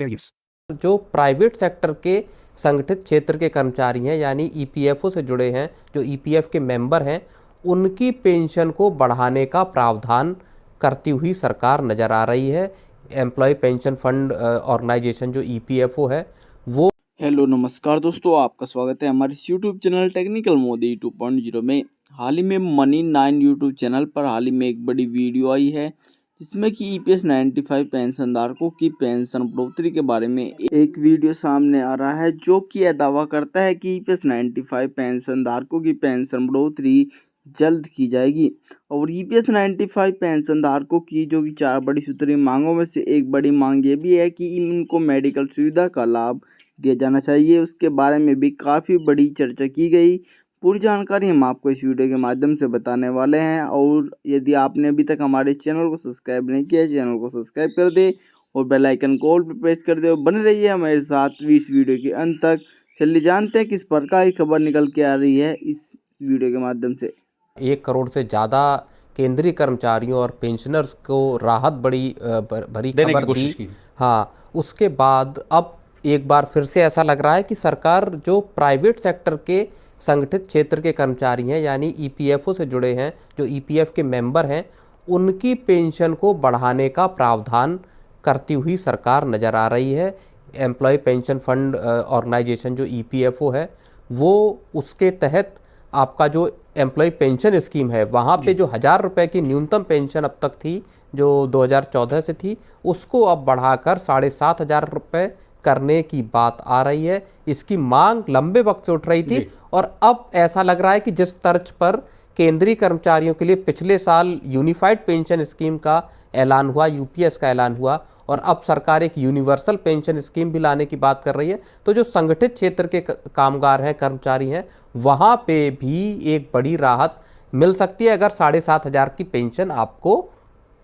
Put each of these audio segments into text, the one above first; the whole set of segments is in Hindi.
Fair use. जो प्राइवेट सेक्टर के संगठित क्षेत्र के कर्मचारी हैं यानी ईपीएफओ से जुड़े हैं, जो ईपीएफ के मेंबर हैं, उनकी पेंशन को बढ़ाने का प्रावधान करती हुई सरकार नज़र आ रही है। एम्प्लॉय पेंशन फंड ऑर्गेनाइजेशन जो ईपीएफओ है वो हेलो नमस्कार दोस्तों, आपका स्वागत है हमारे यूट्यूब चैनल टेक्निकल मोदी 2.0 में। हाल ही में मनी 9 यूट्यूब चैनल पर हाल ही में एक बड़ी वीडियो आई है जिसमें कि ईपीएस 95 पेंशनधारकों की पेंशन बढ़ोतरी के बारे में एक वीडियो सामने आ रहा है, जो कि यह दावा करता है कि ईपीएस 95 पेंशनधारकों की पेंशन बढ़ोतरी जल्द की जाएगी। और ईपीएस 95 पेंशनधारकों की जो कि 4 बड़ी सूत्री मांगों में से एक बड़ी मांग ये भी है कि इनको मेडिकल सुविधा का लाभ दिया जाना चाहिए। उसके बारे में भी काफ़ी बड़ी चर्चा की गई। पूरी जानकारी हम आपको इस वीडियो के माध्यम से बताने वाले हैं। और यदि आपने अभी तक हमारे चैनल को सब्सक्राइब नहीं किया है, चैनल को सब्सक्राइब कर दे और बेल आइकन को ऑल पर प्रेस कर दे और बने रहिए हमारे साथ इस वीडियो के अंत तक। चलिए जानते हैं किस प्रकार की खबर निकल के आ रही है इस वीडियो के माध्यम से। 1 करोड़ से ज़्यादा केंद्रीय कर्मचारियों और पेंशनर्स को राहत भरी देने की खबर कोशिश दी। की। हाँ, उसके बाद अब एक बार फिर से ऐसा लग रहा है कि सरकार जो प्राइवेट सेक्टर के संगठित क्षेत्र के कर्मचारी हैं यानी ईपीएफओ से जुड़े हैं, जो ईपीएफ के मेंबर हैं, उनकी पेंशन को बढ़ाने का प्रावधान करती हुई सरकार नज़र आ रही है। एम्प्लॉय पेंशन फंड ऑर्गेनाइजेशन जो ईपीएफओ है वो उसके तहत आपका जो एम्प्लॉय पेंशन स्कीम है वहाँ पे जो 1,000 रुपये की न्यूनतम पेंशन अब तक थी, जो 2014 से थी, उसको अब बढ़ाकर 7,500 रुपये करने की बात आ रही है। इसकी मांग लंबे वक्त से उठ रही थी और अब ऐसा लग रहा है कि जिस तर्ज पर केंद्रीय कर्मचारियों के लिए पिछले साल यूनिफाइड पेंशन स्कीम का ऐलान हुआ, यूपीएस का ऐलान हुआ, और अब सरकार एक यूनिवर्सल पेंशन स्कीम भी लाने की बात कर रही है, तो जो संगठित क्षेत्र के कामगार हैं, कर्मचारी हैं, वहाँ पे भी एक बड़ी राहत मिल सकती है अगर 7,500 की पेंशन आपको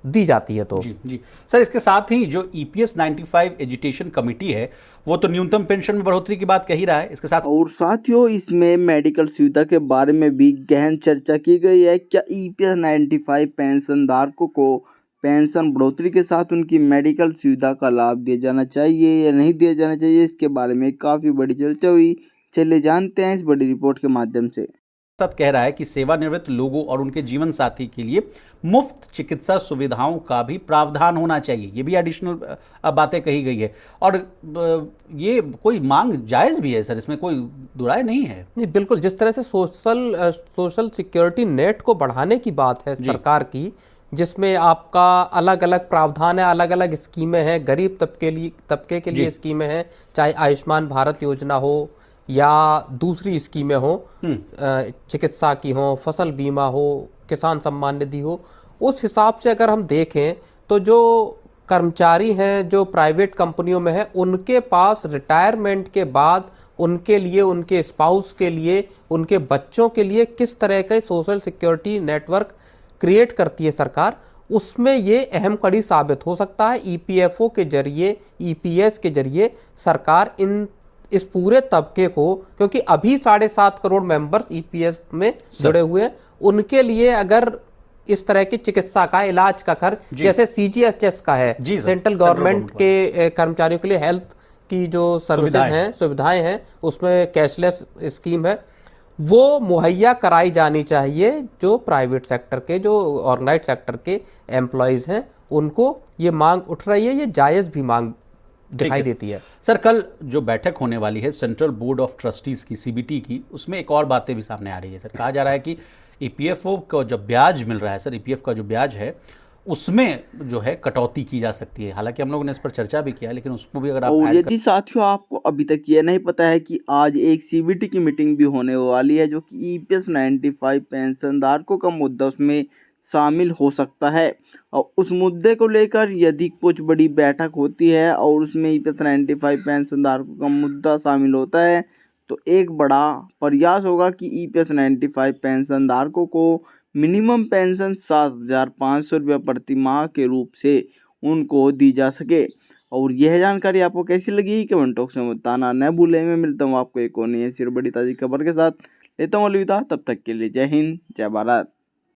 दी जाती है तो। जी सर, इसके साथ ही जो ईपीएस 95 एजुटेशन कमेटी है वो तो न्यूनतम पेंशन में बढ़ोतरी की बात कह ही रहा है। इसके साथ और साथियों, इसमें मेडिकल सुविधा के बारे में भी गहन चर्चा की गई है। क्या ईपीएस 95 पेंशन धारकों को पेंशन बढ़ोतरी के साथ उनकी मेडिकल सुविधा का लाभ दिया जाना चाहिए या नहीं दिया जाना चाहिए, इसके बारे में काफ़ी बड़ी चर्चा हुई। चलिए जानते हैं इस बड़ी रिपोर्ट के माध्यम से। कह रहा है कि सेवानिवृत्त लोगों और उनके जीवन साथी के लिए मुफ्त चिकित्सा सुविधाओं का भी प्रावधान होना चाहिए। ये भी एडिशनल बातें कही गई है और ये कोई मांग जायज भी है सर, इसमें कोई दुराय नहीं है। जी बिल्कुल, जिस तरह से सोशल सिक्योरिटी नेट को बढ़ाने की बात है सरकार की, जिसमें आपका अलग अलग प्रावधान है, अलग अलग स्कीमें हैं, गरीब तबके के लिए स्कीमें हैं, चाहे आयुष्मान भारत योजना हो या दूसरी स्कीमें हो, चिकित्सा की हो, फसल बीमा हो, किसान सम्मान निधि हो, उस हिसाब से अगर हम देखें तो जो कर्मचारी हैं जो प्राइवेट कंपनियों में हैं, उनके पास रिटायरमेंट के बाद उनके लिए, उनके स्पाउस के लिए, उनके बच्चों के लिए किस तरह के सोशल सिक्योरिटी नेटवर्क क्रिएट करती है सरकार, उसमें ये अहम कड़ी साबित हो सकता है। ईपीएफओ के जरिए, ईपीएस के जरिए सरकार इस पूरे तबके को, क्योंकि अभी 7.5 करोड़ मेंबर्स ईपीएस में जुड़े हुए हैं, उनके लिए अगर इस तरह की चिकित्सा का, इलाज का खर्च जैसे सीजीएचएस का है, सेंट्रल गवर्नमेंट के कर्मचारियों के लिए हेल्थ की जो सर्विसेज हैं, सुविधाएं हैं, उसमें कैशलेस स्कीम है, वो मुहैया कराई जानी चाहिए। जो प्राइवेट सेक्टर के, जो ऑर्गेनाइज्ड सेक्टर के एम्प्लॉयज़ हैं, उनको ये मांग उठ रही है, ये जायज़ भी मांग दिखाई देती है। सर, कल जो बैठक होने वाली है सेंट्रल बोर्ड ऑफ ट्रस्टीज की, सीबीटी की, उसमें एक और बातें भी सामने आ रही है सर। कहा जा रहा है कि ईपीएफओ का जो ब्याज मिल रहा है सर, ईपीएफ का जो ब्याज है उसमें जो है कटौती की जा सकती है। हालांकि हम लोगों ने इस पर चर्चा भी किया, लेकिन उसको भी अगर आप और यदि साथियों आपको अभी तक ये नहीं पता है कि आज एक सीबीटी की मीटिंग भी होने वाली है, जो कि ईपीएस 95 पेंशन धारकों का मुद्दा उसमें शामिल हो सकता है। और उस मुद्दे को लेकर यदि कुछ बड़ी बैठक होती है और उसमें ईपीएस 95 पेंशन धारकों का मुद्दा शामिल होता है, तो एक बड़ा प्रयास होगा कि ईपीएस 95 पेंशन धारकों को मिनिमम पेंशन 7,500 रुपये प्रति माह के रूप से उनको दी जा सके। और यह जानकारी आपको कैसी लगी कमेंट बॉक्स में बताना न भूलें। मैं मिलता हूँ आपको एक और नई ऐसी बड़ी ताज़ी खबर के साथ। लेता हूँ अलविदा, तब तक के लिए जय हिंद, जय भारत।